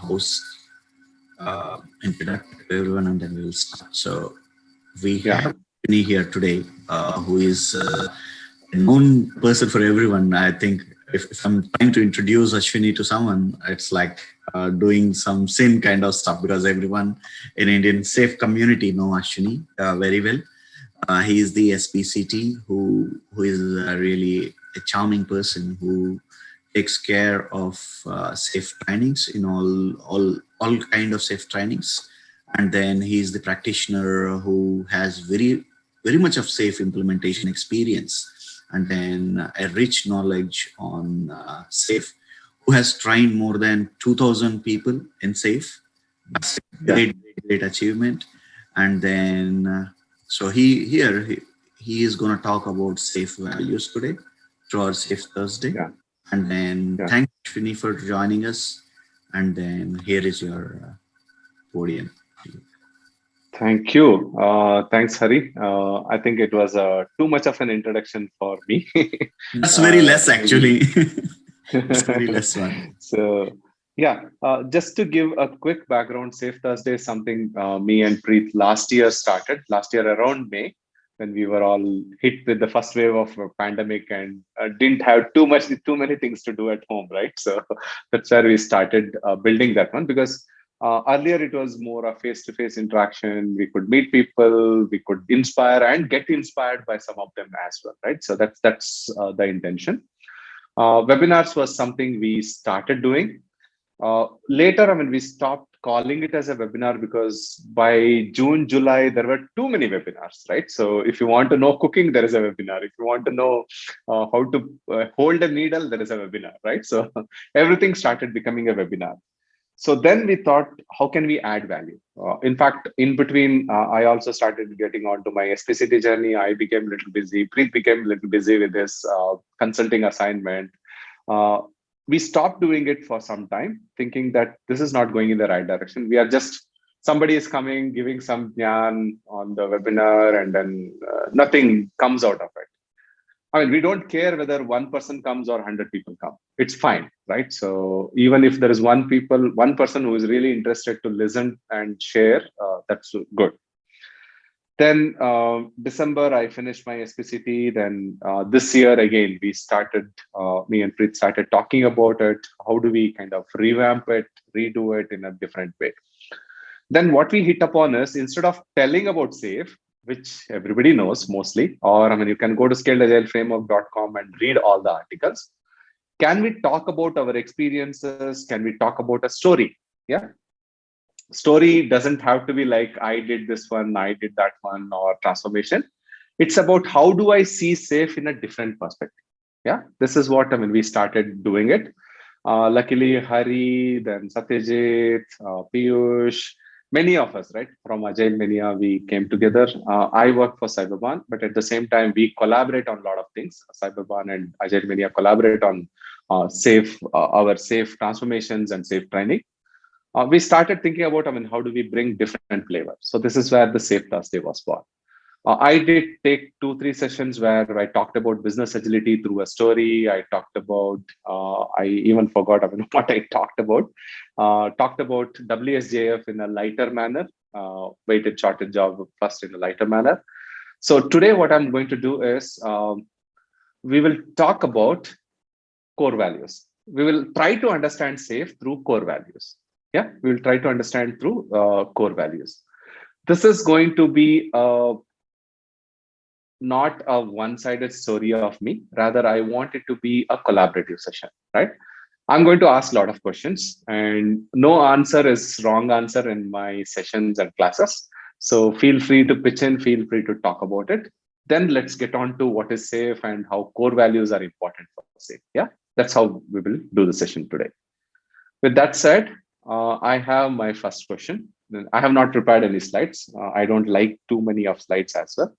host, introduction to everyone, and then we will start. So we Yeah, have Ashwini here today, who is a known person for everyone. I think if I'm trying to introduce Ashwini to someone, it's like doing some sin kind of stuff because everyone in Indian safe community know Ashwini very well. He is the SPCT who is really a charming person who takes care of safe trainings in all kind of safe trainings, and then he is the practitioner who has very much of safe implementation experience, and then a rich knowledge on safe, who has trained more than 2,000 people in safe. That's a yeah, great achievement. And then so he is going to talk about safe values today through our safe Thursday. yeah, And then yeah. thanks, Shwini, for joining us. And then here is your podium. Thank you. Thanks, Hari. I think it was too much of an introduction for me. That's very less, Maybe. actually. That's very less one. So, yeah, just to give a quick background, Safe Thursday is something me and Preet last year started, last year around May, when we were all hit with the first wave of a pandemic and didn't have too many things to do at home, right? So that's where we started building that one because earlier it was more a face-to-face interaction. We could meet people, we could inspire and get inspired by some of them as well, right? So that's the intention. Webinars was something we started doing. Later, I mean, we stopped calling it as a webinar because by June, July, there were too many webinars, right? So if you want to know cooking, there is a webinar. If you want to know how to hold a needle, there is a webinar, right? So everything started becoming a webinar. So then we thought, how can we add value? In fact, in between, I also started getting onto my SPCT journey. I became a little busy. Preet became a little busy with his consulting assignment. Uh, we stopped doing it for some time, thinking that this is not going in the right direction. We are just somebody is coming, giving some jnana on the webinar, and then nothing comes out of it. I mean, we don't care whether one person comes or 100 people come. It's fine, right? So even if there is one person who is really interested to listen and share, that's good. Then December, I finished my SPCT. Then this year again, me and Preet started talking about it. How do we kind of revamp it, redo it in a different way? Then what we hit upon is instead of telling about SAFE, which everybody knows mostly, or I mean, you can go to scaledagileFramework.com and read all the articles. Can we talk about our experiences? Can we talk about a story? Yeah. Story doesn't have to be like, I did this one, I did that one, or transformation. It's about how do I see SAFE in a different perspective. Yeah. This is what I mean. We started doing it. Luckily, Hari, then Satyajit, Piyush, many of us, right, from Agilemania, we came together. I work for Cyberbahn, but at the same time, we collaborate on a lot of things. Cyberbahn and Agilemania collaborate on our safe transformations and safe training. We started thinking about, I mean, how do we bring different flavors? So this is where the Safe Thursday was born. I did take 2-3 sessions where I talked about business agility through a story. I talked about, I even forgot what I talked about. Talked about WSJF in a lighter manner, weighted shortage job first in a lighter manner. So today what I'm going to do is we will talk about core values. We will try to understand SAFE through core values. Yeah, we will try to understand through core values. This is going to be not a one-sided story of me. Rather, I want it to be a collaborative session, right? I'm going to ask a lot of questions, and no answer is wrong answer in my sessions and classes. So feel free to pitch in, feel free to talk about it. Then let's get on to what is SAFE and how core values are important for SAFE. Yeah, that's how we will do the session today. With that said, I have my first question. I have not prepared any slides. I don't like too many of slides as well.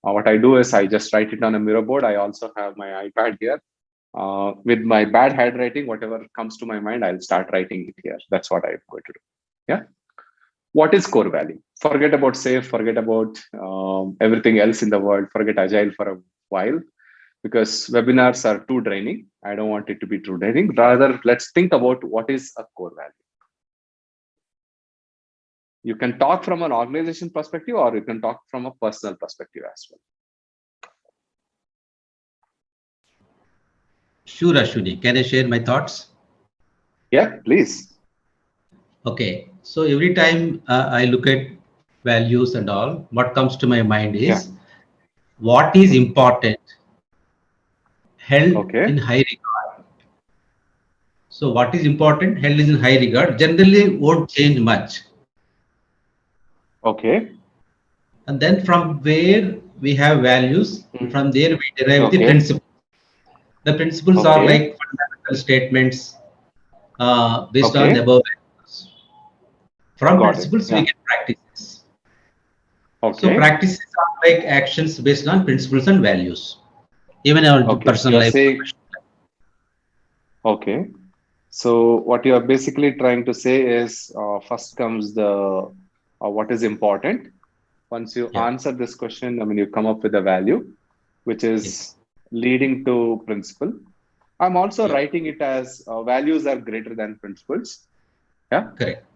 What I do is I just write it on a mirror board. I also have my iPad here. With my bad handwriting, whatever comes to my mind, I'll start writing it here. That's what I'm going to do. Yeah. What is core value? Forget about SAFE, forget about everything else in the world, forget Agile for a while, because webinars are too draining. I don't want it to be too draining. Rather, let's think about what is a core value. You can talk from an organization perspective, or you can talk from a personal perspective as well. Sure, Ashwini. Can I share my thoughts? Yeah, please. Okay. So every time I look at values and all, what comes to my mind Yeah. is what is important, held Okay. in high regard. So what is important, held is in high regard, generally won't change much. Okay. And then from where we have values, from there we derive the Okay. principles. The principles are Okay. like fundamental statements based on Okay. above values. From Got it. principles, we Yeah. get practices. So Okay. practices are like actions based on principles and values, even our Okay. personal You're life, saying, professional life. okay. So what you are basically trying to say is first comes the what is important. Once you Yeah. answer this question, I mean, you come up with a value, which Yes. is leading to principle. I'm also Yeah. writing it as values are greater than principles. Yeah. Correct.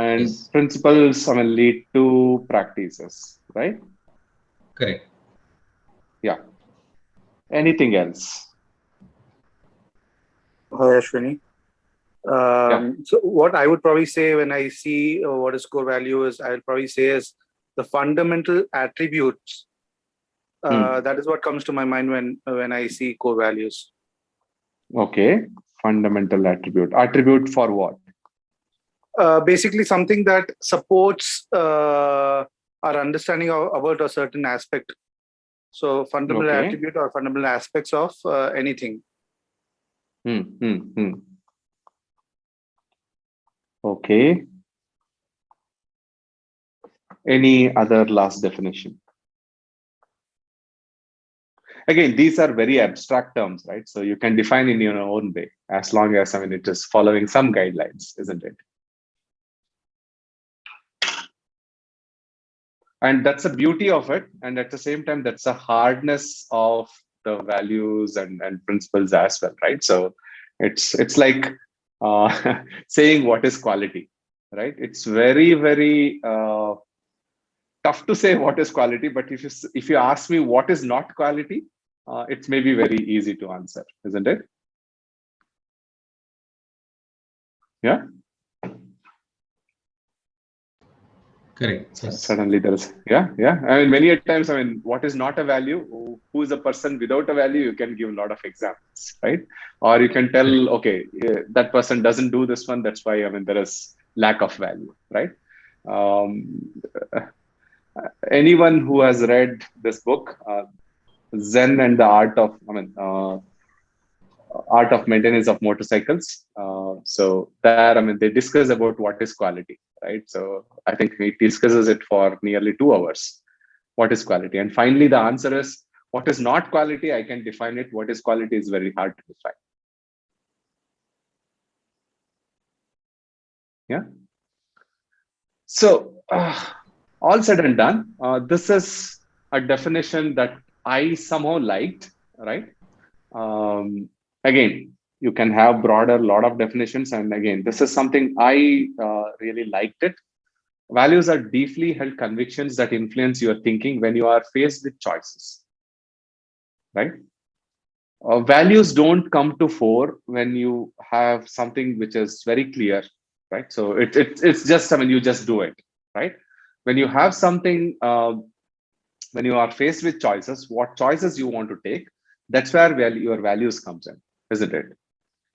And Yes. principles, I mean, lead to practices, right? Correct. Yeah. Anything else? Hi, Ashwini. Yeah. So what I would probably say when I see what is core value is, I'll probably say is the fundamental attributes. That is what comes to my mind when I see core values. Okay. Fundamental attribute. Attribute for what? Basically, something that supports our understanding about a certain aspect. So fundamental Okay. attribute or fundamental aspects of anything. Okay. Any other last definition? Again, these are very abstract terms, right? So you can define in your own way, as long as, I mean, it is following some guidelines, isn't it? And that's the beauty of it. And at the same time, that's the hardness of the values and principles as well, right? So it's like saying what is quality, right? It's very, very tough to say what is quality, but if you ask me what is not quality, it's maybe very easy to answer, isn't it? Yeah. Correct. Yes. Suddenly there is, yeah. I mean, many a times, I mean, what is not a value? Who is a person without a value? You can give a lot of examples, right? Or you can tell, okay, that person doesn't do this one. That's why, I mean, there is lack of value, right? Anyone who has read this book, Zen and the Art of, Art of Maintenance of Motorcycles. So there, I mean, they discuss about what is quality, right? So I think he discusses it for nearly 2 hours. What is quality? And finally, the answer is what is not quality. I can define it. What is quality is very hard to define. Yeah. So all said and done, this is a definition that I somehow liked, right? Again, you can have broader lot of definitions, and again, this is something I really liked it. Values are deeply held convictions that influence your thinking when you are faced with choices, right? Values don't come to fore when you have something which is very clear, right? So it's just, I mean, you just do it, right? When you have something, when you are faced with choices, what choices you want to take, that's where your values comes in, isn't it?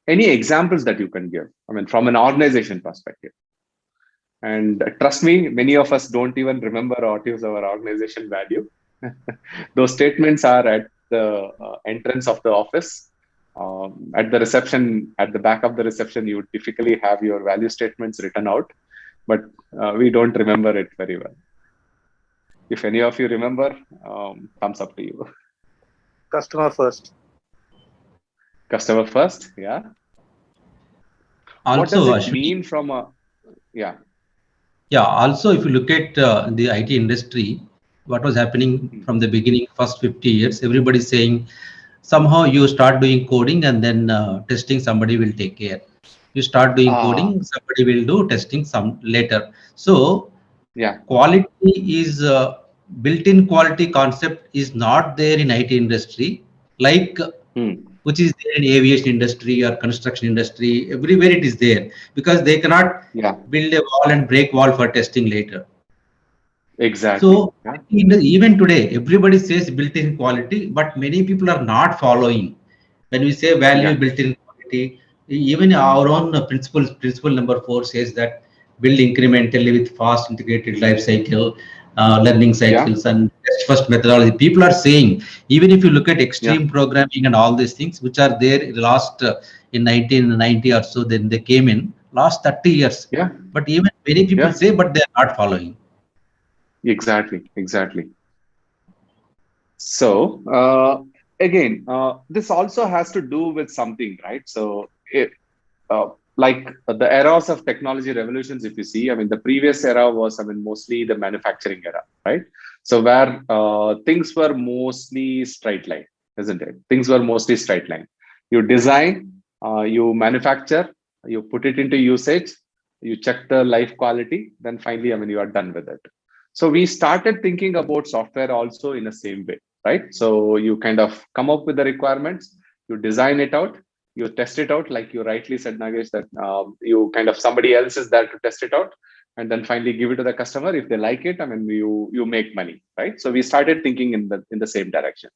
Any examples that you can give, I mean, from an organization perspective? And trust me, many of us don't even remember what is our organization value. Those statements are at the entrance of the office. At the reception, at the back of the reception, you would typically have your value statements written out, but we don't remember it very well. If any of you remember, thumbs up to you. Customer first. Customer first, yeah. Also, What does it Ashwini, mean from a, yeah. Yeah. Also, if you look at the IT industry, what was happening from the beginning, first 50 years, everybody's saying somehow you start doing coding and then testing somebody will take care. You start doing coding, somebody will do testing some later. So Yeah. Quality is built-in quality concept is not there in IT industry, like which is there in aviation industry or construction industry. Everywhere it is there, because they cannot Yeah. build a wall and break wall for testing later. Exactly. So Yeah. even today, everybody says built-in quality, but many people are not following. When we say value Yeah. built-in quality, even our own principle number 4 says that build incrementally with fast integrated life cycle, learning Yeah. cycles, and test first methodology. People are saying, even if you look at Yeah. extreme programming and all these things, which are there in the last in 1990 or so, then they came in last 30 years. Yeah. But even many people Yeah. say, but they are not following. Exactly. Exactly. So again, this also has to do with something, right? So like the eras of technology revolutions, if you see, I mean, the previous era was, I mean, mostly the manufacturing era, right? So where things were mostly straight line, isn't it? Things were mostly straight line. You design, you manufacture, you put it into usage, you check the life quality, then finally, I mean, you are done with it. So we started thinking about software also in the same way, right? So you kind of come up with the requirements, you design it out, you test it out, like you rightly said, Nagesh, that you kind of somebody else is there to test it out, and then finally give it to the customer. If they like it, I mean, you make money, right? So we started thinking in the same direction.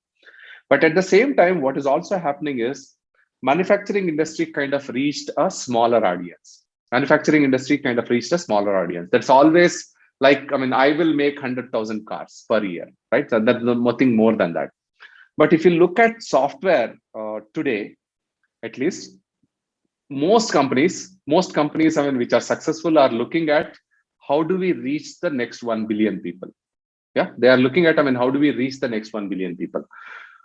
But at the same time, what is also happening is manufacturing industry kind of reached a smaller audience. Manufacturing industry kind of reached a smaller audience. That's always like, I mean, I will make 100,000 cars per year, right? So that's nothing more than that. But if you look at software today, at least most companies, I mean, which are successful, are looking at how do we reach the next 1 billion people. Yeah, they are looking at, I mean, how do we reach the next 1 billion people?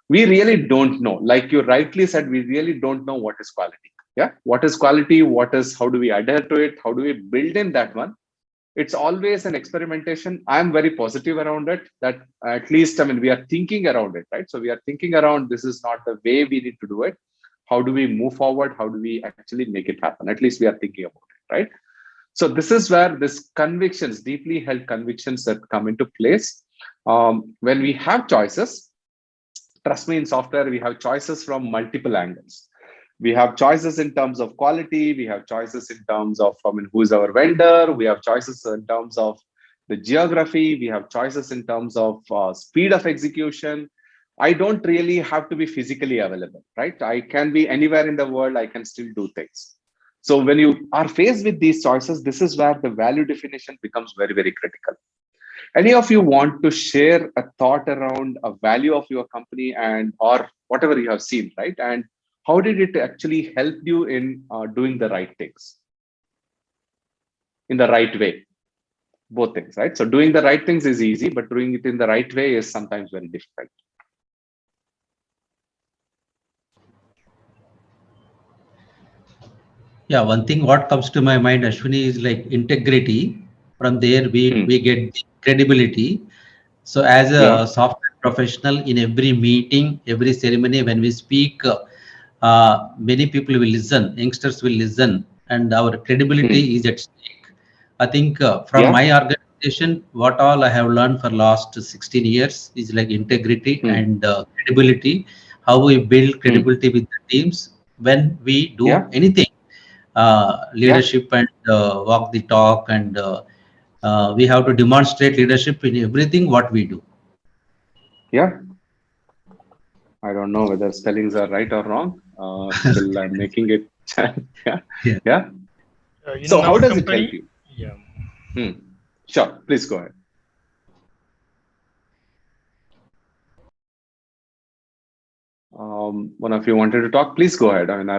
We really don't know. Like you rightly said, we really don't know what is quality. Yeah, what is quality? What is, how do we adhere to it? How do we build in that one? It's always an experimentation. I'm very positive around it, that at least, I mean, we are thinking around it, right? So we are thinking around, this is not the way we need to do it. How do we move forward? How do we actually make it happen? At least we are thinking about it, right? So this is where this convictions, deeply held convictions, that come into place. When we have choices, trust me, in software we have choices from multiple angles. We have choices in terms of quality, we have choices in terms of, I mean, who is our vendor, we have choices in terms of the geography, we have choices in terms of speed of execution. I don't really have to be physically available, right? I can be anywhere in the world, I can still do things. So when you are faced with these choices, this is where the value definition becomes very, very critical. Any of you want to share a thought around a value of your company, and or whatever you have seen, right? And how did it actually help you in doing the right things in the right way? Both things, right? So doing the right things is easy, but doing it in the right way is sometimes very difficult. Yeah, one thing what comes to my mind, Ashwini, is like integrity. From there, we Hmm. get the credibility. So, as Yeah. a software professional, in every meeting, every ceremony, when we speak, many people will listen, youngsters will listen, and our credibility Hmm. is at stake. I think from Yeah. my organization, what all I have learned for last 16 years is like integrity Hmm. and credibility. How we build Hmm. credibility with the teams when we do Yeah. anything, Yeah. leadership and walk the talk, and we have to demonstrate leadership in everything what we do. Yeah. I don't know whether spellings are right or wrong. Still, I'm making it. Yeah. Yeah. Yeah. So In how our does it help company, you? yeah. Hmm. Sure. Please go ahead. One of you wanted to talk, please go ahead. I mean,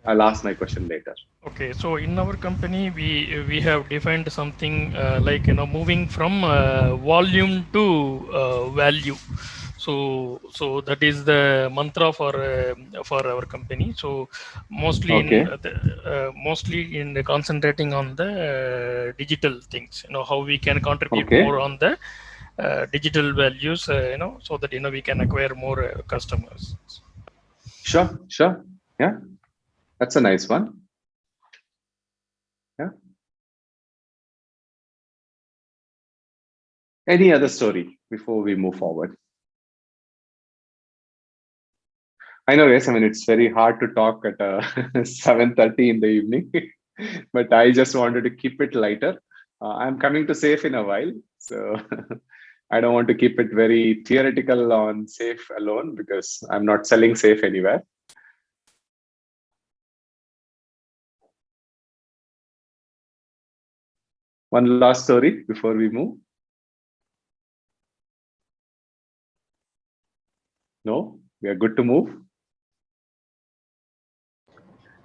I'll ask my question later. Okay, so in our company, we have defined something like moving from volume to value. So that is the mantra for our company. So Okay. mostly in concentrating on the digital things. How we can contribute more Okay. on the digital values. So that we can acquire more customers. Sure. Sure. Yeah. That's a nice one. Yeah. Any other story before we move forward? I know, yes. I mean, it's very hard to talk at 7:30 in the evening, but I just wanted to keep it lighter. I'm coming to SAFE in a while, so I don't want to keep it very theoretical on SAFE alone because I'm not selling SAFE anywhere. One last story before we move. No, we are good to move.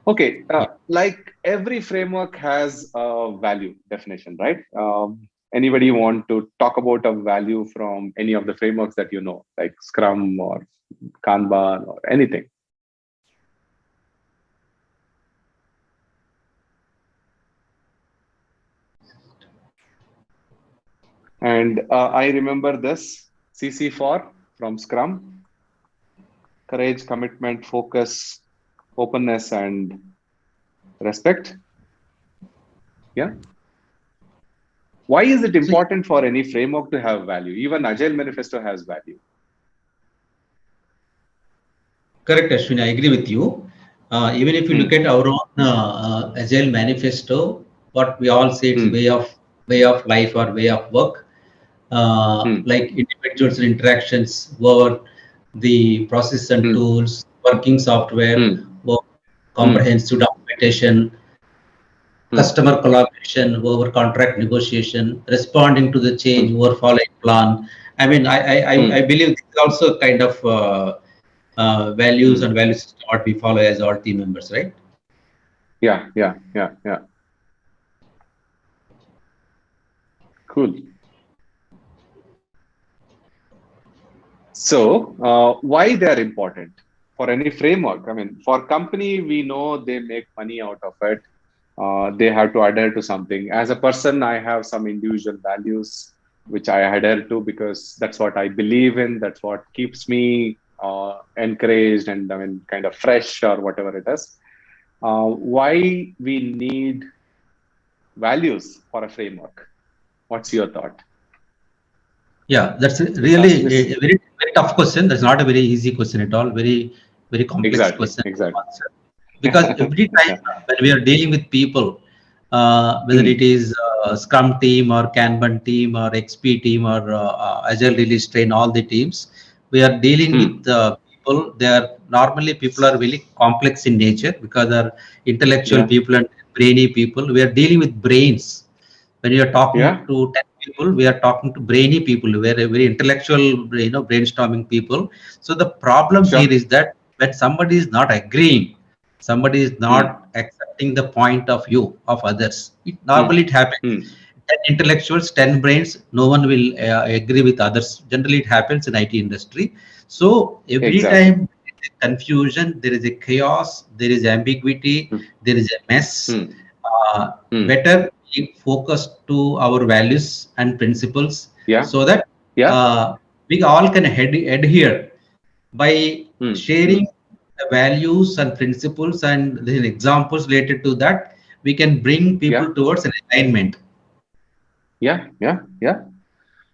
Okay, like every framework has a value definition, right? Anybody want to talk about a value from any of the frameworks that you know, like Scrum or Kanban or anything? And I remember this CC4 from Scrum: courage, commitment, focus, openness, and respect. Yeah. Why is it important for any framework to have value? Even Agile Manifesto has value. Correct, Ashwin. I agree with you. Even if you look at our own Agile Manifesto, what we all say it's way of life or way of work. Like individuals and interactions, were the process and tools, working software, work, comprehensive documentation, customer collaboration over contract negotiation, responding to the change over following plan. I mean, I believe this is also kind of values and value system what we follow as our team members, right? Yeah. Cool. So why they are important for any framework? I mean, for company, we know they make money out of it. They have to adhere to something. As a person, I have some individual values which I adhere to because that's what I believe in. That's what keeps me encouraged and I mean kind of fresh or whatever it is. Why we need values for a framework? What's your thought? Yeah, that's really a very, very tough question. That's not a very easy question at all. Very complex question to answer. Because every time when we are dealing with people, whether it is Scrum team or Kanban team or XP team or Agile Release Train, all the teams, we are dealing with people. They are normally people are really complex in nature because they're intellectual people and brainy people. We are dealing with brains. When you are talking to 10 people, we are talking to brainy people. We are very intellectual, brainstorming people. So the problem here is that when somebody is not agreeing, somebody is not accepting the point of view of others, normally it happens. 10 intellectuals, 10 brains, no one will agree with others. Generally it happens in IT industry. So every time there is confusion, there is a chaos, there is ambiguity, there is a mess. Better be focused to our values and principles, so that we all can adhere by sharing the values and principles and the examples related to that. We can bring people towards an alignment. Yeah.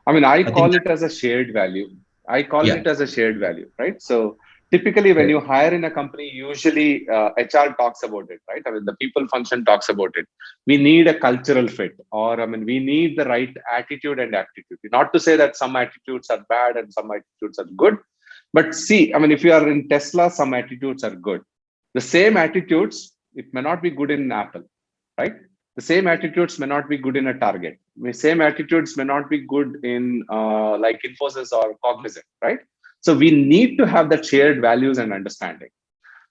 I mean, I call it as a shared value. I call it as a shared value, right? So typically when you hire in a company, usually HR talks about it, right? I mean, the people function talks about it. We need a cultural fit, or I mean, we need the right attitude and aptitude. Not to say that some attitudes are bad and some attitudes are good, but see, I mean, if you are in Tesla, some attitudes are good. The same attitudes, it may not be good in Apple, right? The same attitudes may not be good in a Target. The same attitudes may not be good in like Infosys or Cognizant, right? So we need to have that shared values and understanding.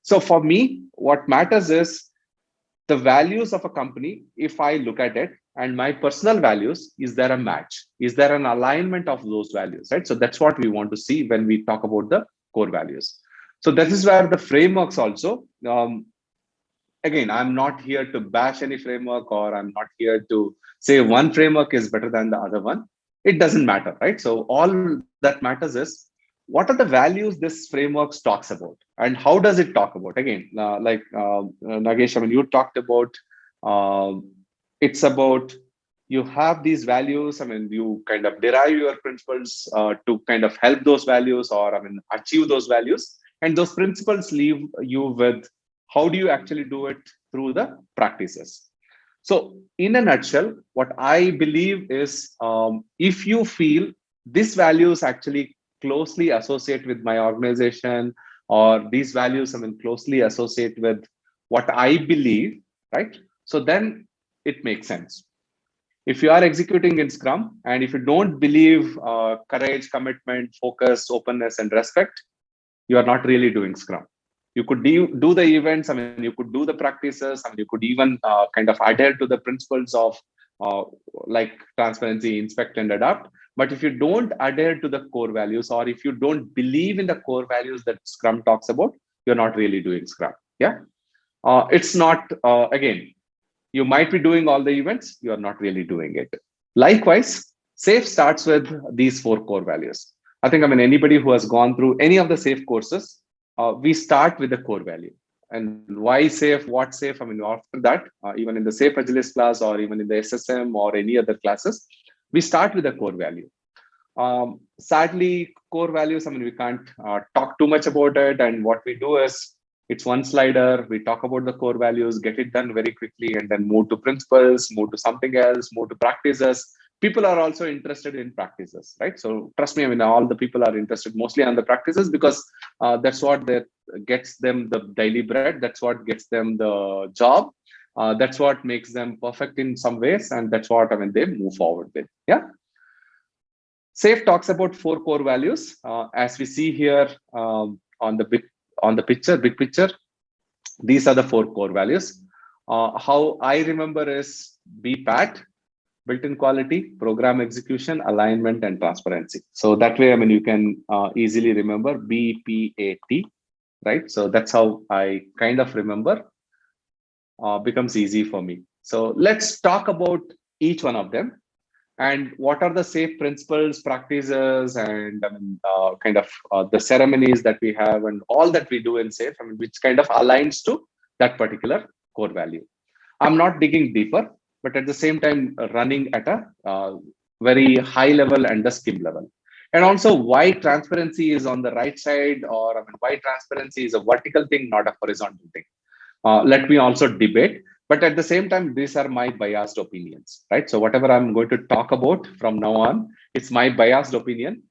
So for me, what matters is the values of a company. If I look at it and my personal values, is there a match? Is there an alignment of those values, right? So that's what we want to see when we talk about the core values. So this is where the frameworks also, again, I'm not here to bash any framework, or I'm not here to say one framework is better than the other one. It doesn't matter, right? So all that matters is what are the values this framework talks about, and how does it talk about? Again, Nagesh, I mean, you talked about it's about you have these values. I mean, you kind of derive your principles to kind of help those values, or I mean, achieve those values. And those principles leave you with how do you actually do it through the practices. So, in a nutshell, what I believe is if you feel these values actually closely associate with my organization, or these values, I mean, closely associate with what I believe, right? So then it makes sense. If you are executing in Scrum, and if you don't believe courage, commitment, focus, openness, and respect, you are not really doing Scrum. You could do the events. I mean, you could do the practices. I mean, you could even kind of adhere to the principles of uh, like transparency, inspect, and adapt. But if you don't adhere to the core values, or if you don't believe in the core values that Scrum talks about, you're not really doing Scrum. Yeah. It's not, again, you might be doing all the events, you are not really doing it. Likewise, SAFE starts with these 4 core values. I think, I mean, anybody who has gone through any of the SAFE courses, we start with the core value. And why SAFE, what SAFE? I mean, after that, even in the SAFE Agilist class, or even in the SSM or any other classes, we start with the core value. Sadly, core values, I mean, we can't talk too much about it. And what we do is, it's one slider. We talk about the core values, get it done very quickly, and then move to principles, move to something else, move to practices. People are also interested in practices, right? So trust me, I mean, all the people are interested mostly on the practices, because that's what gets them the daily bread. That's what gets them the job. That's what makes them perfect in some ways. And that's what, I mean, they move forward with. Yeah. SAFE talks about 4 core values. As we see here on the big picture, these are the 4 core values. How I remember is BPAT, built-in quality, program execution, alignment, and transparency. So that way, I mean, you can easily remember BPAT, right? So that's how I kind of remember. Becomes easy for me. So let's talk about each one of them, and what are the SAFE principles, practices, and I mean, kind of the ceremonies that we have, and all that we do in SAFE, I mean, which kind of aligns to that particular core value. I'm not digging deeper, but at the same time, running at a very high level and the skim level. And also, why transparency is on the right side, or I mean, why transparency is a vertical thing, not a horizontal thing. Let me also debate, but at the same time, these are my biased opinions, right? So whatever I'm going to talk about from now on, it's my biased opinion.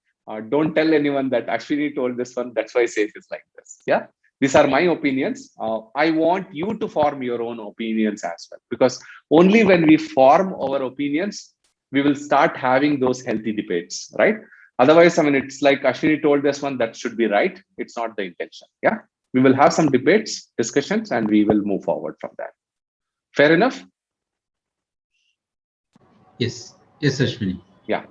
Don't tell anyone that Ashwini told this one, that's why SAFE is like this. Yeah, these are my opinions. I want you to form your own opinions as well, because only when we form our opinions, we will start having those healthy debates, right? Otherwise, I mean, it's like Ashwini told this one, that should be right. It's not the intention. Yeah, we will have some debates, discussions, and we will move forward from that. Fair enough? Yes, yes, Ashwini. Yeah.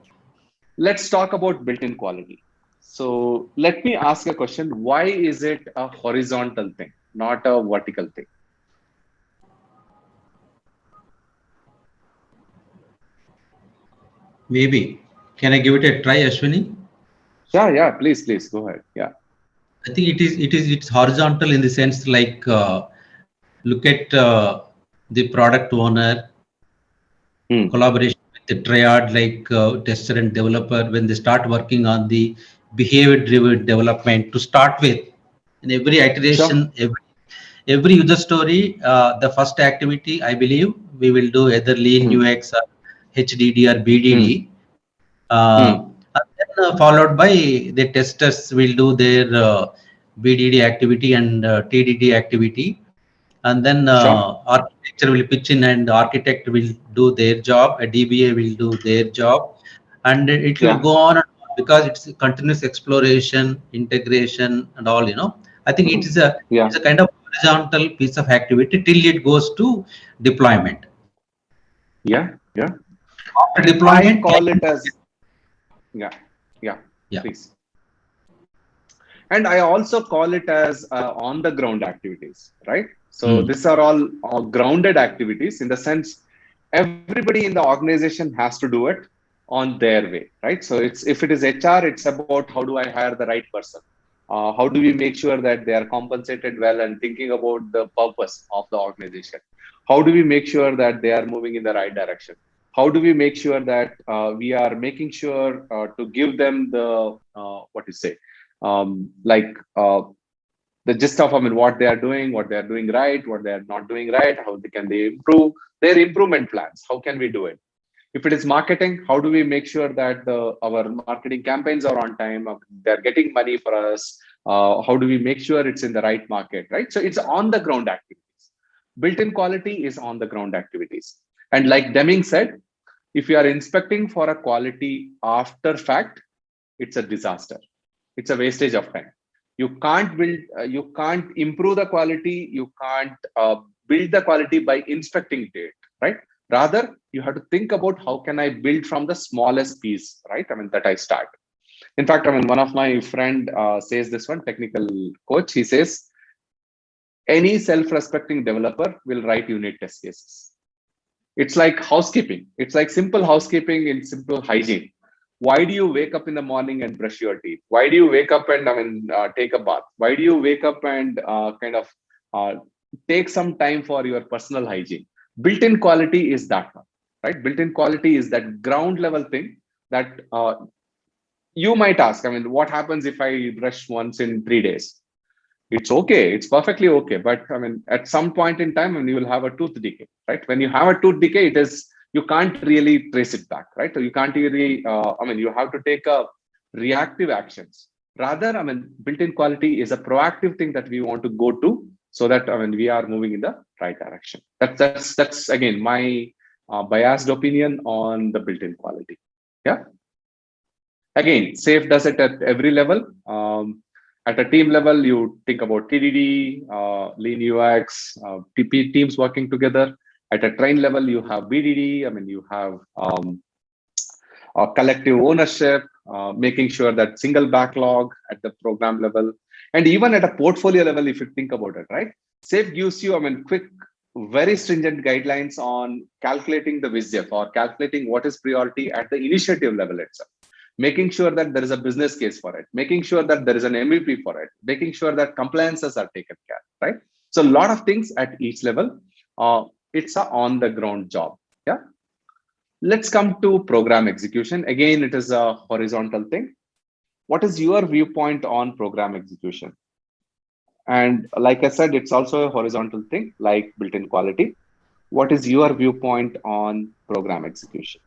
Let's talk about built-in quality. So let me ask a question. Why is it a horizontal thing, not a vertical thing? Maybe. Can I give it a try, Ashwini? Yeah, please go ahead. Yeah. I think it's horizontal in the sense like look at the product owner, collaboration with the triad like tester and developer when they start working on the behavior-driven development to start with. In every iteration, Sure. every user story, the first activity I believe we will do either lean UX or HDD or BDD. And then followed by the testers will do their BDD activity and TDD activity, and then Sure. architecture will pitch in and architect will do their job, a DBA will do their job, and it will Yeah. go on and on because it's continuous exploration, integration, and all. I think it is a Yeah. it's a kind of horizontal piece of activity till it goes to deployment. Yeah. Yeah. After And I deployment, call it as, yeah. Yeah. yeah. Please. And I also call it as on the ground activities, right? So these are all grounded activities, in the sense everybody in the organization has to do it on their way, right? So it's, if it is HR, it's about how do I hire the right person? How do we make sure that they are compensated well and thinking about the purpose of the organization? How do we make sure that they are moving in the right direction? How do we make sure that we are making sure to give them the what you say, like the gist of, I mean, what they are doing, what they are doing right, what they are not doing right, how can they improve their improvement plans? How can we do it? If it is marketing, how do we make sure that our marketing campaigns are on time? They're getting money for us. How do we make sure it's in the right market, right? So it's on the ground activities. Built-in quality is on the ground activities. And like Deming said, if you are inspecting for a quality after fact, it's a disaster. It's a wastage of time. You can't build, you can't improve the quality. You can't build the quality by inspecting it, right? Rather, you have to think about how can I build from the smallest piece, right? I mean, that I start. In fact, I mean, one of my friend says this one, technical coach, he says, any self-respecting developer will write unit test cases. It's like housekeeping. It's like simple housekeeping in simple hygiene. Why do you wake up in the morning and brush your teeth? Why do you wake up and take a bath? Why do you wake up and kind of take some time for your personal hygiene? Built-in quality is that one, right? Built-in quality is that ground level thing that you might ask. I mean, what happens if I brush once in 3 days? It's okay. It's perfectly okay. But I mean, at some point in time, when you will have a tooth decay, right? When you have a tooth decay, it is, you can't really trace it back, right? So you can't really, I mean, you have to take a reactive actions. Rather, I mean, built-in quality is a proactive thing that we want to go to, so that, I mean, we are moving in the right direction. That's again my biased opinion on the built-in quality. Yeah. Again, SAFe does it at every level. At a team level, you think about TDD, Lean UX, teams working together. At a train level, you have BDD. I mean, you have collective ownership, making sure that single backlog at the program level. And even at a portfolio level, if you think about it, right? SAFe gives you, I mean, quick, very stringent guidelines on calculating the VISGF or calculating what is priority at the initiative level itself. Making sure that there is a business case for it, making sure that there is an MVP for it, making sure that compliances are taken care, right? So a lot of things at each level. It's a on the ground job. Yeah. Let's come to program execution. Again, it is a horizontal thing. What is your viewpoint on program execution? And like I said, it's also a horizontal thing, like built-in quality. What is your viewpoint on program execution?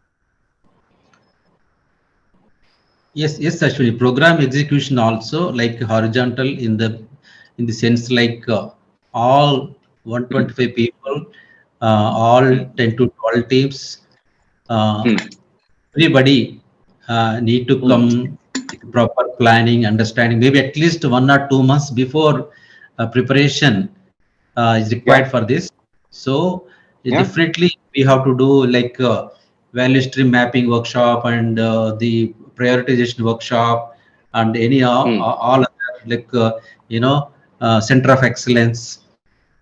Yes, actually, program execution also like horizontal in the sense like all 125 people, all 10 to 12 teams, everybody need to come with proper planning, understanding. Maybe at least 1 or 2 months before preparation is required for this. So definitely we have to do like value stream mapping workshop and the prioritization workshop and any all other like center of excellence,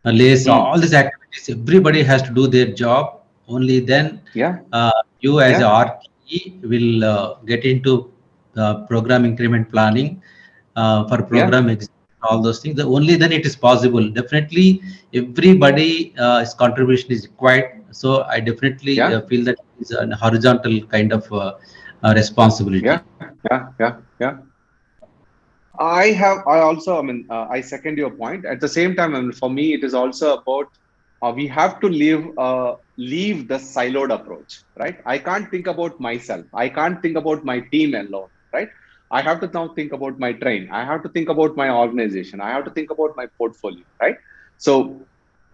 lays all these activities. Everybody has to do their job. Only then you as a RTE will get into program increment planning for program all those things. Only then it is possible. Definitely, everybody's contribution is required. So I definitely feel that it's a horizontal kind of responsibility. Yeah. I also, I mean, I second your point. At the same time, I mean, for me, it is also about we have to leave the siloed approach, right? I can't think about myself. I can't think about my team alone, right? I have to now think about my train. I have to think about my organization. I have to think about my portfolio, right? So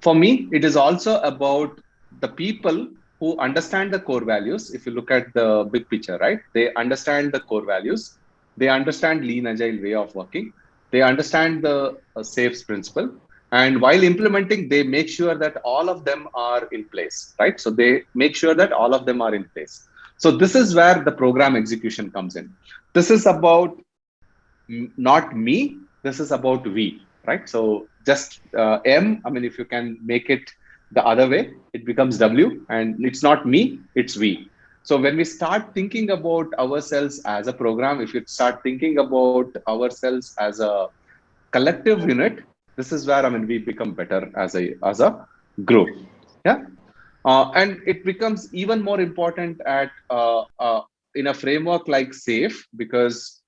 for me, it is also about the people who understand the core values. If you look at the big picture, right? They understand the core values. They understand lean agile way of working. They understand the SAFe principle. And while implementing, they make sure that all of them are in place, right? So they make sure that all of them are in place. So this is where the program execution comes in. This is about not me. This is about we, right? So just M, I mean, if you can make it the other way, it becomes W, and it's not me, it's we. So when we start thinking about ourselves as a program, if you start thinking about ourselves as a collective unit, this is where, I mean, we become better as a group. Yeah. And it becomes even more important at in a framework like SAFe, because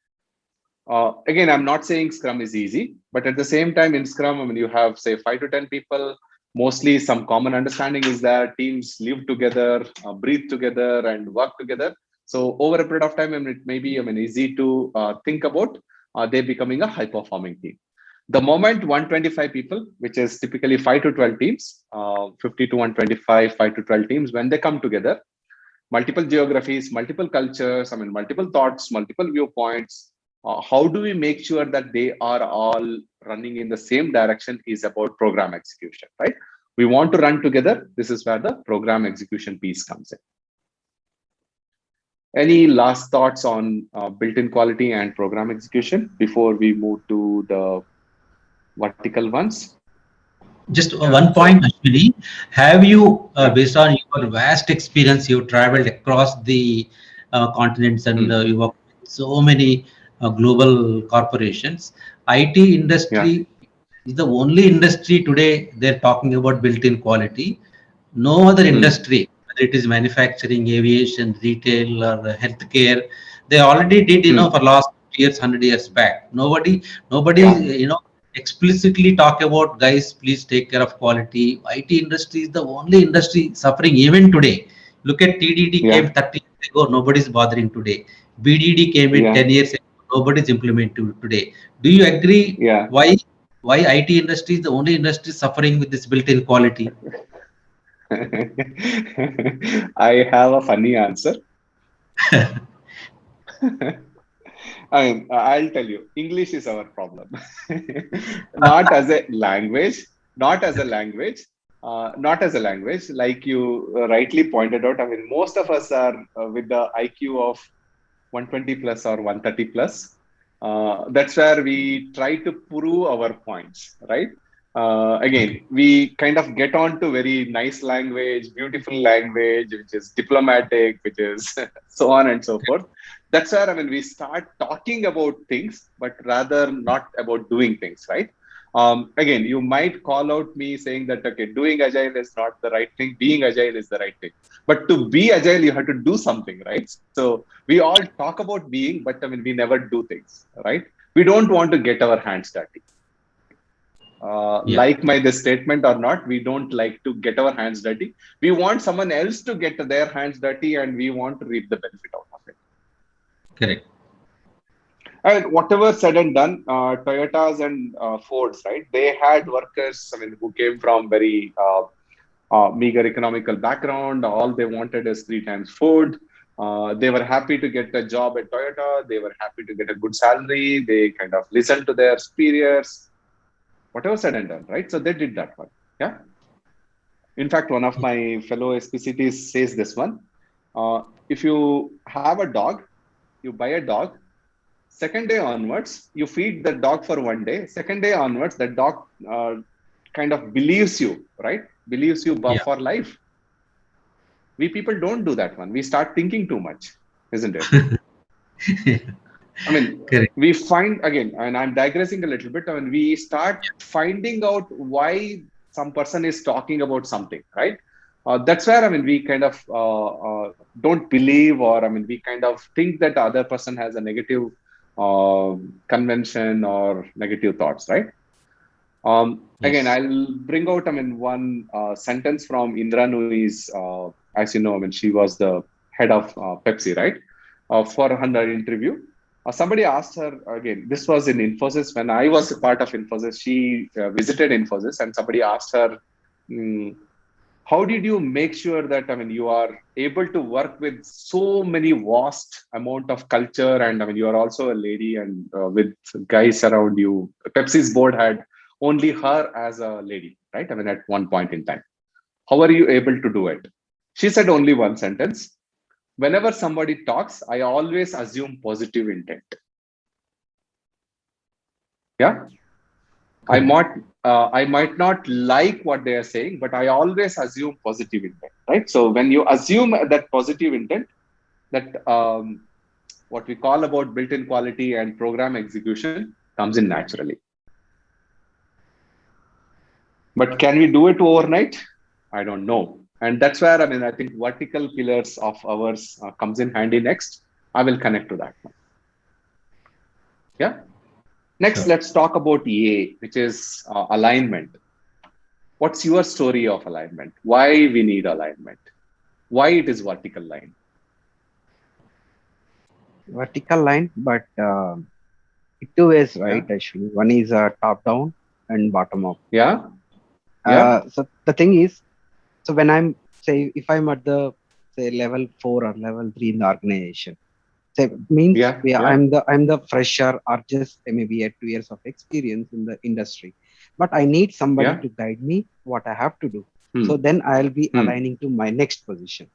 again, I'm not saying Scrum is easy, but at the same time in Scrum, I mean, you have say 5 to 10 people, mostly some common understanding is that teams live together, breathe together and work together. So over a period of time, I mean, it may be, I mean, easy to think about they becoming a high performing team. The moment 125 people, which is typically 5 to 12 teams, 50 to 125, 5 to 12 teams, when they come together, multiple geographies, multiple cultures, I mean, multiple thoughts, multiple viewpoints. How do we make sure that they are all running in the same direction is about program execution, right? We want to run together. This is where the program execution piece comes in. Any last thoughts on built-in quality and program execution before we move to the vertical ones? Just one point, Ashwini. Have you, based on your vast experience, you traveled across the continents and you worked with so many global corporations. IT industry is the only industry today they're talking about built-in quality. No other industry, whether it is manufacturing, aviation, retail, or healthcare, they already did, for last years, 100 years back. Nobody, explicitly talk about, guys, please take care of quality. IT industry is the only industry suffering even today. Look at TDD came 30 years ago, nobody's bothering today. BDD came in 10 years ago, nobody's implementing today. Do you agree? Why IT industry is the only industry suffering with this built-in quality? I have a funny answer. I'll tell you, English is our problem. Not as a language, not as a language, not as a language. Like you rightly pointed out, I mean, most of us are with the IQ of 120 plus or 130 plus. That's where we try to prove our points, right? Again, we kind of get on to very nice language, beautiful language, which is diplomatic, which is so on and so forth. That's where, I mean, we start talking about things, but rather not about doing things, right? Again, you might call out me saying that, okay, doing agile is not the right thing, being agile is the right thing. But to be agile, you have to do something, right? So we all talk about being, but I mean, we never do things, right? We don't want to get our hands dirty. Like this statement or not, we don't like to get our hands dirty. We want someone else to get their hands dirty and we want to reap the benefit out of it. Correct. And whatever said and done, Toyotas and Fords, right? They had workers, I mean, who came from very meager economical background. All they wanted is 3 times food. They were happy to get a job at Toyota. They were happy to get a good salary. They kind of listened to their superiors. Whatever said and done, right? So they did that one. Yeah. In fact, one of my fellow SPCTs says this one. If you have a dog, you buy a dog. Second day onwards, you feed the dog for 1 day. Second day onwards, the dog kind of believes you, right? Believes you for life. We people don't do that one. We start thinking too much, isn't it? I mean, we find, again, and I'm digressing a little bit, I mean, we start finding out why some person is talking about something, right? That's where, I mean, we kind of don't believe, or I mean, we kind of think that the other person has a negative convention or negative thoughts, right? Again, I'll bring out, I mean, one sentence from Indra Nui's, as you know, I mean, she was the head of Pepsi, right? For her interview. Somebody asked her, again, this was in Infosys, when I was a part of Infosys, she visited Infosys and somebody asked her, how did you make sure that, I mean, you are able to work with so many vast amount of culture, and I mean, you are also a lady and with guys around you. Pepsi's board had only her as a lady, right? I mean, at one point in time. How are you able to do it? She said only one sentence. Whenever somebody talks, I always assume positive intent. Yeah. I might not like what they are saying, but I always assume positive intent, right? So when you assume that positive intent, that what we call about built-in quality and program execution comes in naturally. But can we do it overnight? I don't know. And that's where, I think vertical pillars of ours comes in handy next. I will connect to that one. Yeah. Next, Sure. let's talk about A, which is alignment. What's your story of alignment? Why we need alignment? Why it is vertical line? Vertical line, but two ways, right? Yeah. Actually, one is top down and bottom up. Yeah. Yeah. So the thing is, so when I'm say if I'm at the say level 4 or level 3 in the organization, say means Yeah. Yeah. I'm the fresher or just maybe a 2 years of experience in the industry, but I need somebody Yeah. to guide me what I have to do. Hmm. So then I'll be Hmm. aligning to my next position.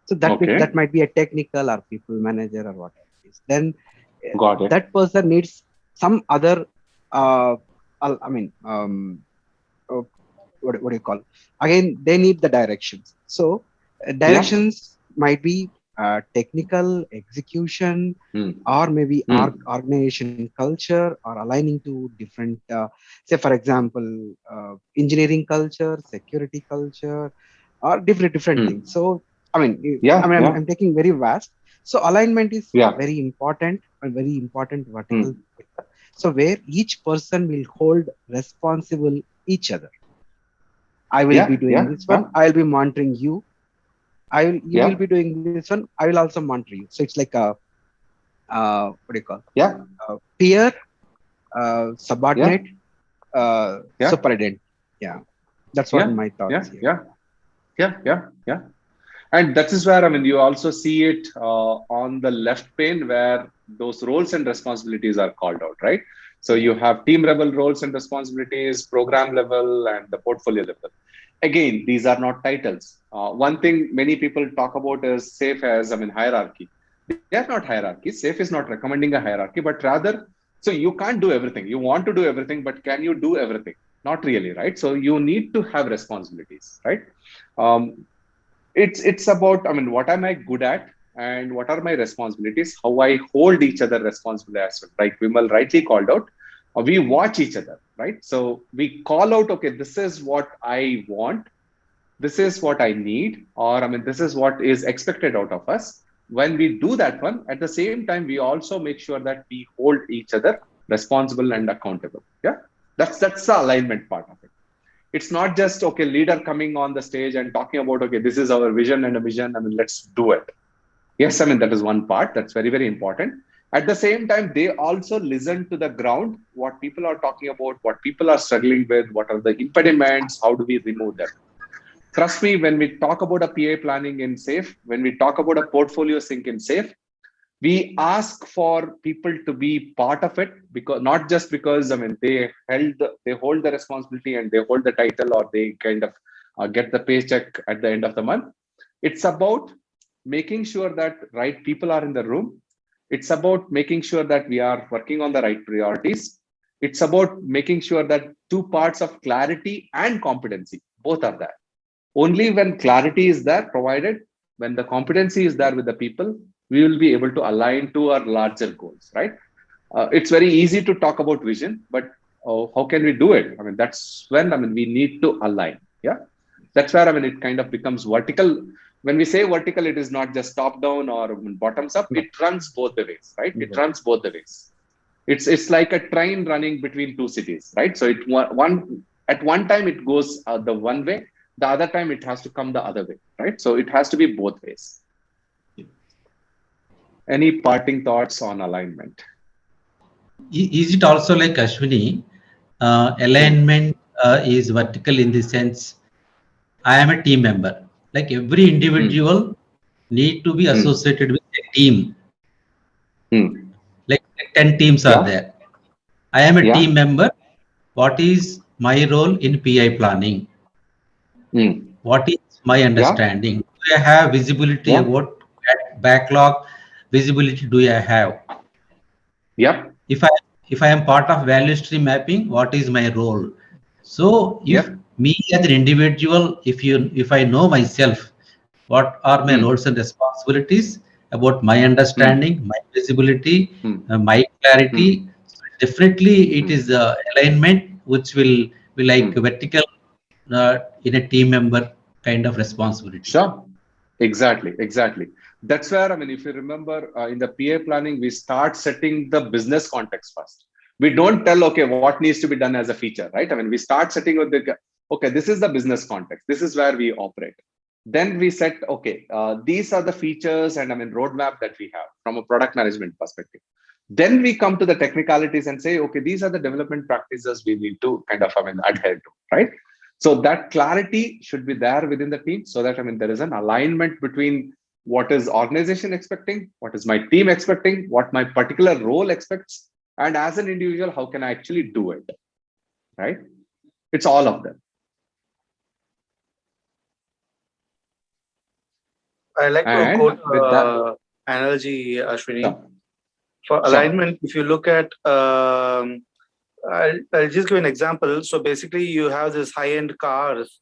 So that Okay. might be a technical or people manager or whatever it is. Then Got it. that person needs some other I mean uh, what do you call, again they need the directions. So Yeah. directions might be technical execution Hmm. or maybe Hmm. organization culture or aligning to different say for example engineering culture, security culture, or different Hmm. things. So I mean Yeah. Yeah. I'm taking very vast. So alignment is Yeah. very important, a very important vertical Hmm. pillar. So where each person will hold responsible each other. I will be Yeah. doing Yeah. this Yeah. one. I'll be monitoring you. You will Yeah. be doing this one. I will also monitor you. So it's like a what do you call, Yeah. peer, Yeah. subordinate, Yeah. superintendent. Yeah, that's what Yeah. my Yeah. thoughts here. Yeah. Yeah. Yeah. Yeah. And that is where, you also see it on the left pane where those roles and responsibilities are called out, right? So you have team level roles and responsibilities, program level, and the portfolio level. Again, these are not titles. One thing many people talk about is SAFE as, hierarchy. They are not hierarchies. SAFE is not recommending a hierarchy, but rather, so you can't do everything. You want to do everything, but can you do everything? Not really, right? So you need to have responsibilities, right? Um, it's about, what am I good at and what are my responsibilities, how I hold each other responsible as well. Like Vimal rightly called out, we watch each other, right? So we call out, okay, this is what I want, this is what I need, or this is what is expected out of us. When we do that one, at the same time, we also make sure that we hold each other responsible and accountable. Yeah, that's the alignment part of it. It's not just, okay, leader coming on the stage and talking about, okay, this is our vision and a mission, let's do it. Yes, that is one part that's very, very important. At the same time, they also listen to the ground, what people are talking about, what people are struggling with, what are the impediments, how do we remove them. Trust me, when we talk about a PA planning in SAFE, when we talk about a portfolio sync in SAFE, we ask for people to be part of it, because not just because they hold the responsibility and they hold the title, or they kind of get the paycheck at the end of the month. It's about making sure that right people are in the room. It's about making sure that we are working on the right priorities. It's about making sure that two parts of clarity and competency both are there. Only when clarity is there provided, when the competency is there with the people, we will be able to align to our larger goals, right? It's very easy to talk about vision, but how can we do it? That's when we need to align. Yeah, that's where it kind of becomes vertical. When we say vertical, it is not just top down or bottoms up. It runs both the ways, right? It runs both the ways. It's like a train running between two cities, right? So one at one time it goes the one way, the other time it has to come the other way, right? So it has to be both ways. Any parting thoughts on alignment? Is it also like Ashwini? Alignment is vertical in the sense I am a team member. Like every Hmm. individual need to be Hmm. associated with a team. Hmm. Like 10 teams are Yeah. there. I am a Yeah. team member. What is my role in PI planning? Hmm. What is my Yeah. understanding? Do I have visibility Yeah. about backlog? Visibility do I have? Yep. If I am part of value stream mapping, what is my role? So if Yep. me as an individual, if I know myself, what are my Hmm. roles and responsibilities about my Hmm. understanding, my visibility, Hmm. my clarity, Hmm. so definitely it Hmm. is alignment which will be like Hmm. vertical in a team member. kind of responsibility. Sure. Exactly. That's where, I mean, if you remember in the PA planning, we start setting the business context first. We don't tell, okay, what needs to be done as a feature, right? I mean, we start setting with the, okay, this is the business context. This is where we operate. Then we set, okay, these are the features and I mean, roadmap that we have from a product management perspective. Then we come to the technicalities and say, okay, these are the development practices we need to kind of, I mean, adhere to, right? So that clarity should be there within the team so that, I mean, there is an alignment between what is organization expecting, what is my team expecting, what my particular role expects, and as an individual, how can I actually do it, right? It's all of them. I like to And quote with that, analogy, Ashwini. sure, For sure. alignment, if you look at, I'll just give an example. So basically, you have this high-end cars,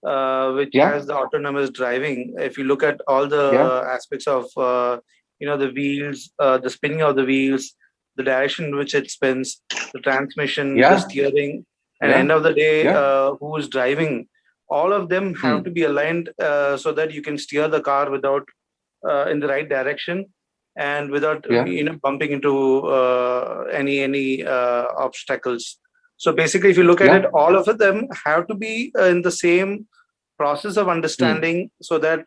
which Yeah, has the autonomous driving. If you look at all the yeah, aspects of, the wheels, the spinning of the wheels, the direction in which it spins, the transmission, the yeah, steering, and yeah, end of the day, yeah. who is driving, all of them have to be aligned so that you can steer the car without in the right direction and without Yeah, bumping into any obstacles. So basically, if you look at yeah. it, all of them have to be in the same process of understanding so that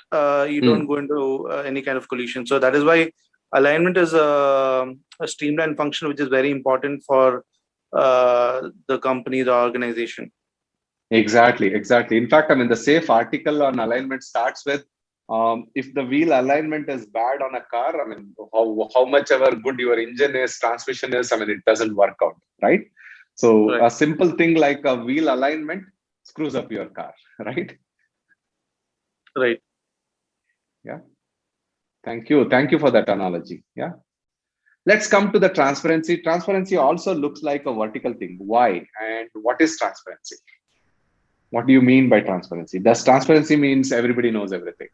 you don't go into any kind of collision. So that is why alignment is a streamlined function which is very important for the company, the organization. Exactly. In fact, I mean, the SAFE article on alignment starts with if the wheel alignment is bad on a car, I mean, how much ever good your engine is, transmission is, I mean, it doesn't work out, right? So Right. a simple thing like a wheel alignment screws up your car, right? Right. Yeah. Thank you for that analogy. Yeah. Let's come to the transparency. Transparency also looks like a vertical thing. Why? And what is transparency? What do you mean by transparency? Does transparency means everybody knows everything?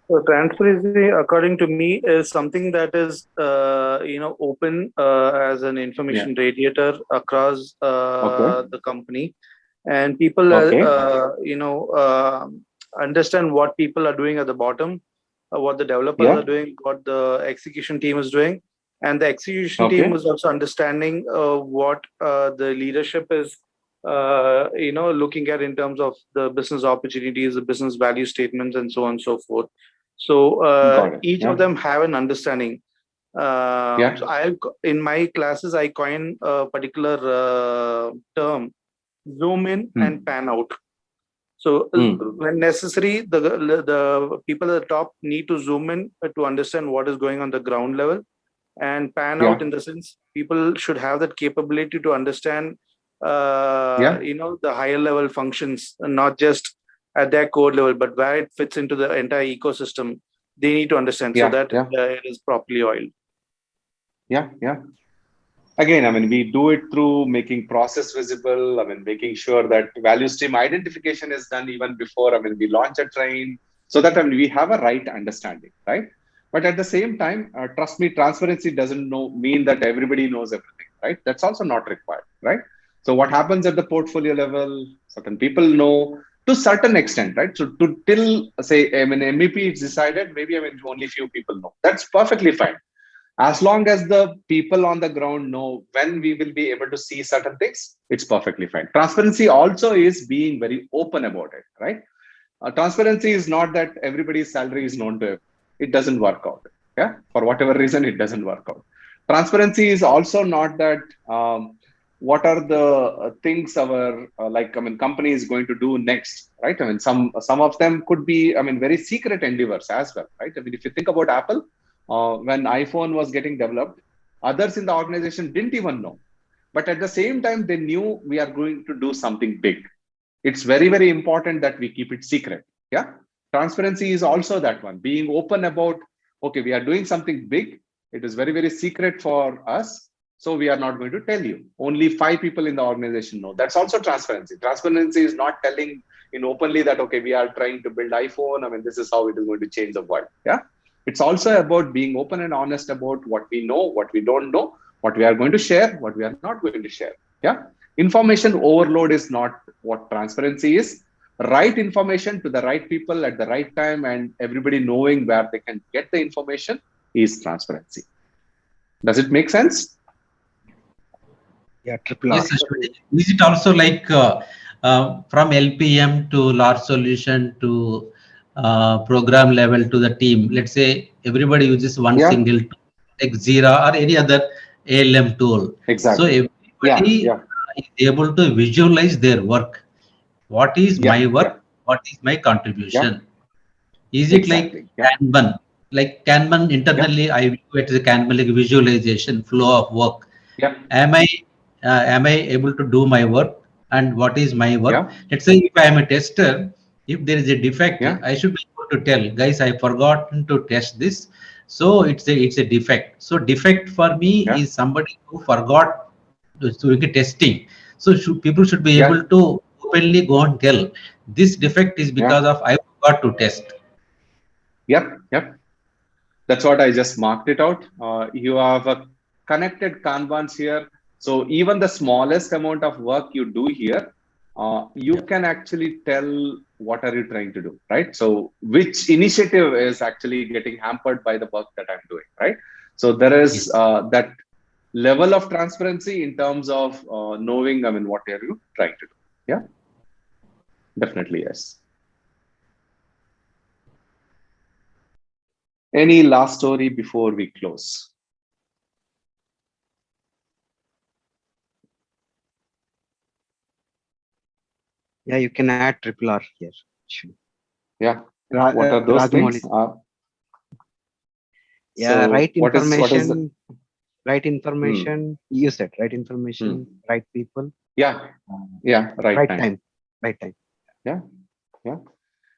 So transparency, according to me, is something that is open as an Yeah. information radiator across Okay. the company, and people Okay. understand what people are doing at the bottom, what the developers Yeah. are doing, what the execution team is doing, and the execution team Okay. is also understanding what the leadership is looking at in terms of the business opportunities, the business value statements, and so on and so forth. So Got it. each Yeah. of them have an understanding. Yeah. So in my classes, I coin a particular term: zoom in and pan out. So when necessary, the people at the top need to zoom in to understand what is going on the ground level, and pan Yeah. out in the sense people should have that capability to understand Yeah. the higher level functions, not just at their code level, but where it fits into the entire ecosystem. They need to understand so Yeah. that Yeah. it is properly oiled. Yeah. Yeah. Again, I mean, we do it through making process visible. I mean, making sure that value stream identification is done even before, I mean, we launch a train so that, I mean, we have a right understanding, right? But at the same time, trust me, transparency doesn't mean that everybody knows everything, right? That's also not required, right? So what happens at the portfolio level, certain people know to certain extent, right? So to till say, I mean, MVP is decided, maybe, I mean, only few people know. That's perfectly fine as long as the people on the ground know when we will be able to see certain things. It's perfectly fine. Transparency also is being very open about it, right? Transparency is not that everybody's salary is known to. It doesn't work out. Yeah, for whatever reason, it doesn't work out. Transparency is also not that what are the things our like, I mean, company is going to do next, right? I mean, some of them could be, I mean, very secret endeavors as well, right? I mean, if you think about Apple, when iPhone was getting developed, others in the organization didn't even know, but at the same time they knew we are going to do something big. It's very, very important that we keep it secret. Yeah. Transparency is also that one, being open about, okay, we are doing something big. It is very, very secret for us. So we are not going to tell you. Only 5 people in the organization know. That's also transparency. Transparency is not telling in openly that, okay, we are trying to build iPhone. I mean, this is how it is going to change the world. Yeah. It's also about being open and honest about what we know, what we don't know, what we are going to share, what we are not going to share. Yeah. Information overload is not what transparency is. right information to the right people at the right time, and everybody knowing where they can get the information is transparency. Does it make sense? Yeah, triple R. Yes, Ashwini. Is it also like from LPM to large solution to program level to the team? Let's say everybody uses one Yeah, single tool, like Jira or any other ALM tool. So exactly. Yeah, everybody yeah, is able to visualize their work. What is yeah, my yeah, work? What is my yeah, contribution? Is it like exactly. Yeah, Kanban? Like Kanban yeah, internally, I view it as a Kanban like visualization flow of work. yeah, Am I able to do my work, and what is my work? yeah, Let's say if I am a tester, if there is a defect, yeah, I should be able to tell guys I forgotten to test this, so it's a defect. So defect for me yeah, is somebody who forgot to do the testing. So people should be yeah, able to openly go and tell this defect is yeah, because of I forgot to test. yep, yep. That's what I just marked it out. You have a connected Kanbans here. So even the smallest amount of work you do here, you Yeah. can actually tell what are you trying to do, right? So which initiative is actually getting hampered by the work that I'm doing, right? So there is Yes. that level of transparency in terms of knowing, I mean, what are you trying to do? Yeah, definitely yes. Any last story before we close? Yeah, you can add triple R here. Sure. Yeah. What are those Rajamouli. things? Yeah, So what is the right hmm, information. You said right hmm. information, right people, Yeah, yeah, right right time. time, right time. Yeah, yeah.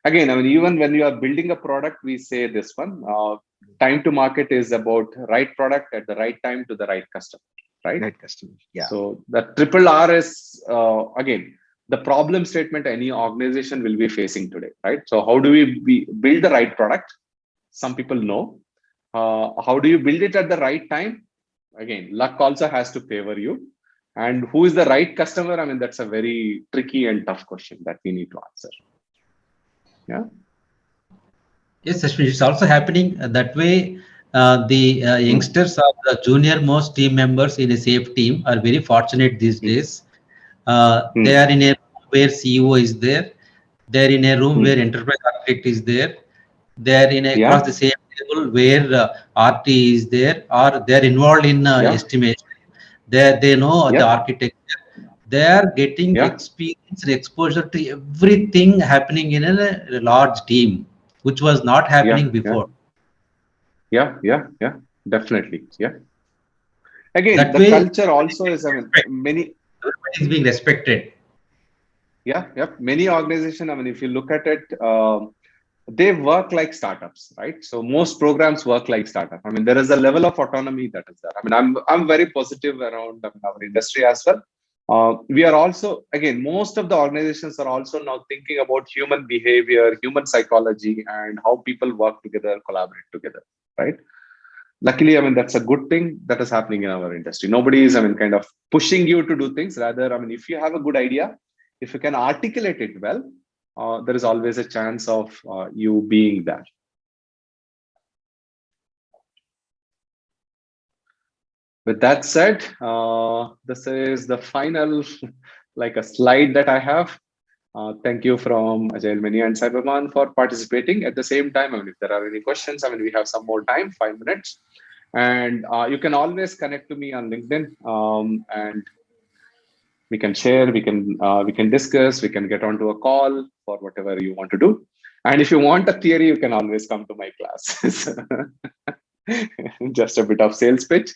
Again, I mean, even when you are building a product, we say this one, time to market is about right product at the right time to the right customer, right? Right customer. Yeah. So the triple R is again the problem statement any organization will be facing today, right? So how do we build the right product? Some people know. How do you build it at the right time? Again, luck also has to favor you. And who is the right customer? I mean, that's a very tricky and tough question that we need to answer. Yeah. Yes, Ashwin, it's also happening that way. The Hmm. youngsters or the junior most team members in a safe team are very fortunate these Hmm. days. They Hmm. are in a room where CEO is there. They're in a room where Hmm. enterprise architect is there. They're in across the Yeah. same table where RT is there, or they're involved in Yeah. estimation. They know the Yeah. architecture. They are getting Yeah. experience and exposure to everything happening in a large team, which was not Yeah. happening Yeah. before. Yeah. Yeah. Yeah. Definitely. Yeah. Again, That the way, culture also is, I mean, many, everybody is being respected. yeah. Yeah. Many organizations, I mean, if you look at it, they work like startups, right? So most programs work like startup. I mean, there is a level of autonomy that is there. I mean, I'm very positive around, I mean, our industry as well. We are also, again, most of the organizations are also now thinking about human behavior, human psychology, and how people work together, collaborate together, right? Luckily, I mean, that's a good thing that is happening in our industry. Nobody is, I mean, kind of pushing you to do things. Rather, I mean, if you have a good idea, if you can articulate it well, there is always a chance of you being there. With that said, this is the final, like a slide that I have. Thank you from Agilemania and Cyberbahn for participating. At the same time, I mean, if there are any questions, I mean, we have some more time, 5 minutes. And you can always connect to me on LinkedIn, and we can share, we can discuss, we can get onto a call for whatever you want to do. And if you want a theory, you can always come to my class. Just a bit of sales pitch.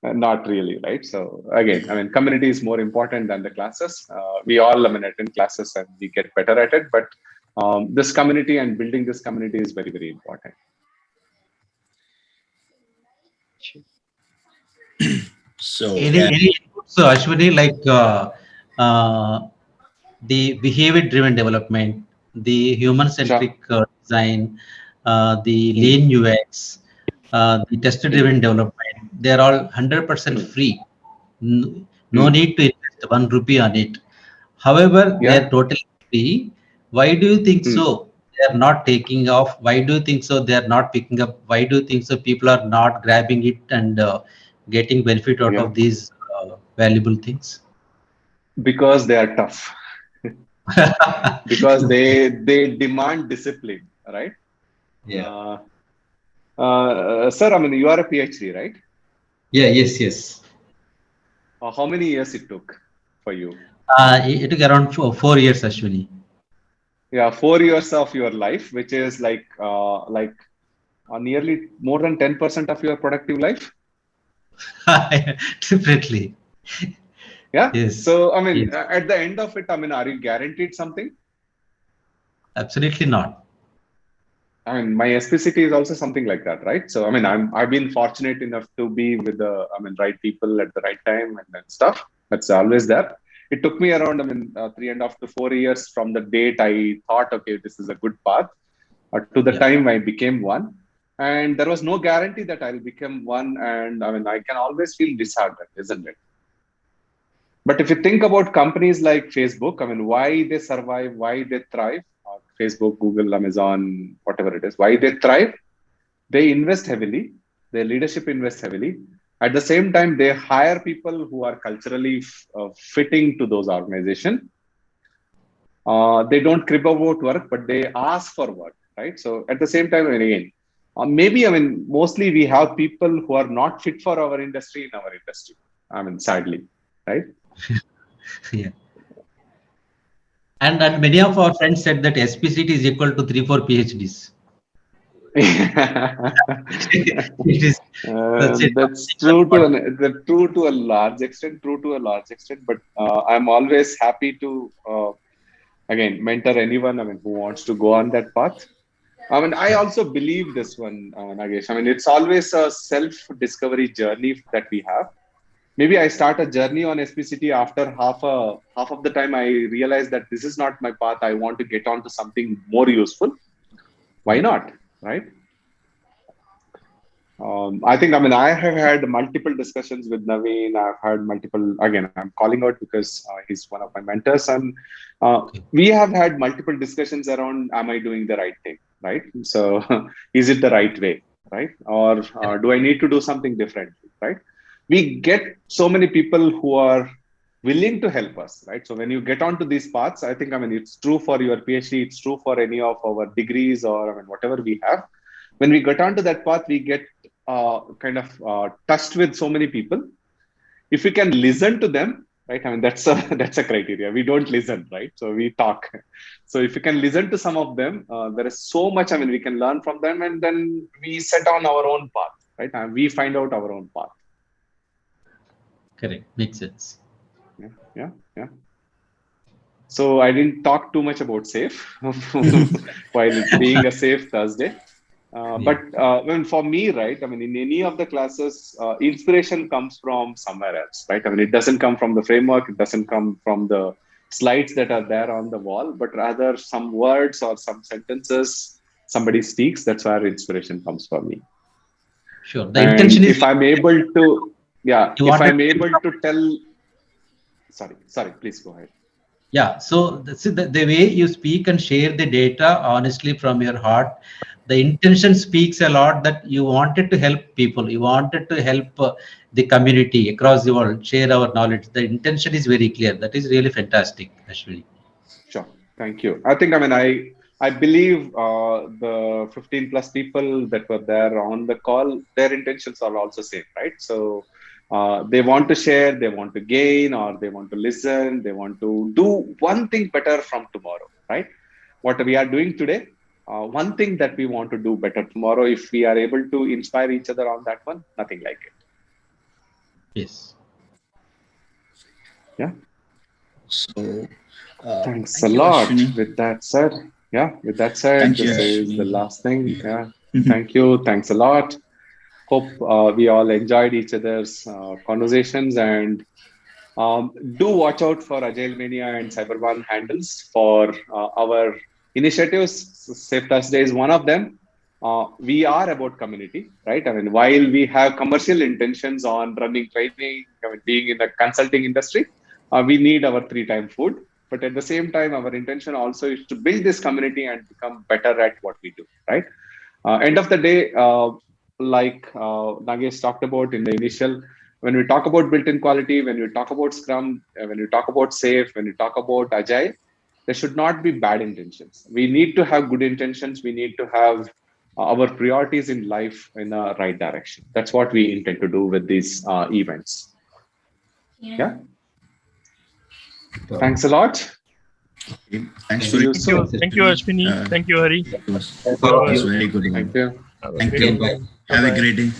Not really, right? So again, I mean, community is more important than the classes. We all, I mean, attend classes and we get better at it, but this community and building this community is very, very important. So Any inputs, Ashwini, like the behavior-driven development, the Sure. human-centric design, the Hmm. lean UX, the Hmm. test-driven development, they're all 100% Hmm. free. No Hmm. need to invest 1 rupee on it. However, they Yeah. are totally free. Why do you think Hmm. so? They are not taking off. Why do you think so? They are not picking up. Why do you think so? People are not grabbing it and getting benefit out Yeah. of these valuable things. Because they are tough. Because they demand discipline, right? Yeah. Uh, Sir, I mean, you are a PhD, right? Yeah. Yes. Yes. How many years it took for you? It took around 4 years, Ashwini. Yeah, 4 years of your life, which is like nearly more than 10% of your productive life. Definitely. Yeah. Yes. So, I mean, Yes. at the end of it, I mean, are you guaranteed something? Absolutely not. I mean, my SPCT is also something like that, right? So, I mean, I've been fortunate enough to be with the, I mean, right people at the right time and then stuff. That's always there. It took me around, I mean, 3.5 to 4 years from the date I thought, okay, this is a good path, to the Yeah. time I became one. And there was no guarantee that I'll become one. And I mean, I can always feel disheartened, isn't it? But if you think about companies like Facebook, I mean, why they survive, why they thrive, Facebook, Google, Amazon, whatever it is, why they thrive, they invest heavily, their leadership invests heavily. At the same time, they hire people who are culturally fitting to those organizations. They don't crib about work, but they ask for work, right? So at the same time, and again, maybe, I mean, mostly we have people who are not fit for our industry in our industry. I mean, sadly, right? Yeah. And many of our friends said that SPCT is equal to 3 4 PhDs. It is. That's it. That's true to true to a large extent, true to a large extent. But I'm always happy to again mentor anyone. I mean, who wants to go on that path. I mean, I Yeah. also believe this one, Nagesh. I mean, it's always a self-discovery journey that we have. Maybe I start a journey on SPCT after half of the time I realize that this is not my path. I want to get on to something more useful. Why Yeah. not? Right? I think, I mean, I have had multiple discussions with Naveen. I've had multiple, again, I'm calling out because he's one of my mentors. And Okay. we have had multiple discussions around, am I doing the right thing? Right. So, is it the right way? Right. Or Correct. do I need to do something differently? Right. We get so many people who are willing to help us. Right. So, when you get onto these paths, I think, I mean, it's true for your PhD, it's true for any of our degrees or, I mean, whatever we have. When we get onto that path, we get kind of touched with so many people. If we can listen to them, right? I mean, that's a that's a criteria. We don't listen, right? So we talk. So if you can listen to some of them, there is so much. I mean, we can learn from them, and then we set on our own path, right? And we find out our own path. Correct. Makes sense. Yeah, yeah, yeah. So I didn't talk too much about safe while being a safe Thursday. Yeah. But when for me, right, I mean, in any of the classes, inspiration comes from somewhere else, right? I mean, it doesn't come from the framework, it doesn't come from the slides that are there on the wall, but rather some words or some sentences somebody speaks. That's where inspiration comes for me. Sure. The intention And is if I'm able to, yeah, you if wanted I'm to. able to tell, sorry, please go ahead. Yeah, so the way you speak and share the data honestly from your heart, the intention speaks a lot that you wanted to help people, you wanted to help the community across the world, share our knowledge. The intention is very clear. That is really fantastic, Ashwini. Sure. Thank you. I think, I mean, I believe the 15 plus people that were there on the call, their intentions are also same, right? So they want to share, they want to gain, or they want to listen, they want to do one thing better from tomorrow, right? What we are doing today, one thing that we want to do better tomorrow, if we are able to inspire each other on that one, nothing like it. Yes. Yeah. So, Thanks a thank you, lot. Ashwini. With that said, yeah, with that said, Thank you, this is the Ashwini. last thing. Yeah. Thank you. Thanks a lot. Hope we all enjoyed each other's conversations and do watch out for Agilemania and Cyberbahn handles for our initiatives. Safe Thursday is one of them. We are about community, right? I mean, while we have commercial intentions on running training, I mean, being in the consulting industry, we need our 3 time food. but at the same time, our intention also is to build this community and become better at what we do, right? End of the day, like Nagesh talked about in the initial, when we talk about built-in quality, when we talk about Scrum, when we talk about Safe, when we talk about Agile, there should not be bad intentions. We need to have good intentions. We need to have our priorities in life in the right direction. That's what we intend to do with these events. Yeah. Thanks a lot. Okay. Thanks See for you it. soon. Thank you, Ashwini. Thank you, Hari. It was Have a, very good. Thank you. have a Thank great you. evening. Have a Bye-bye. great day.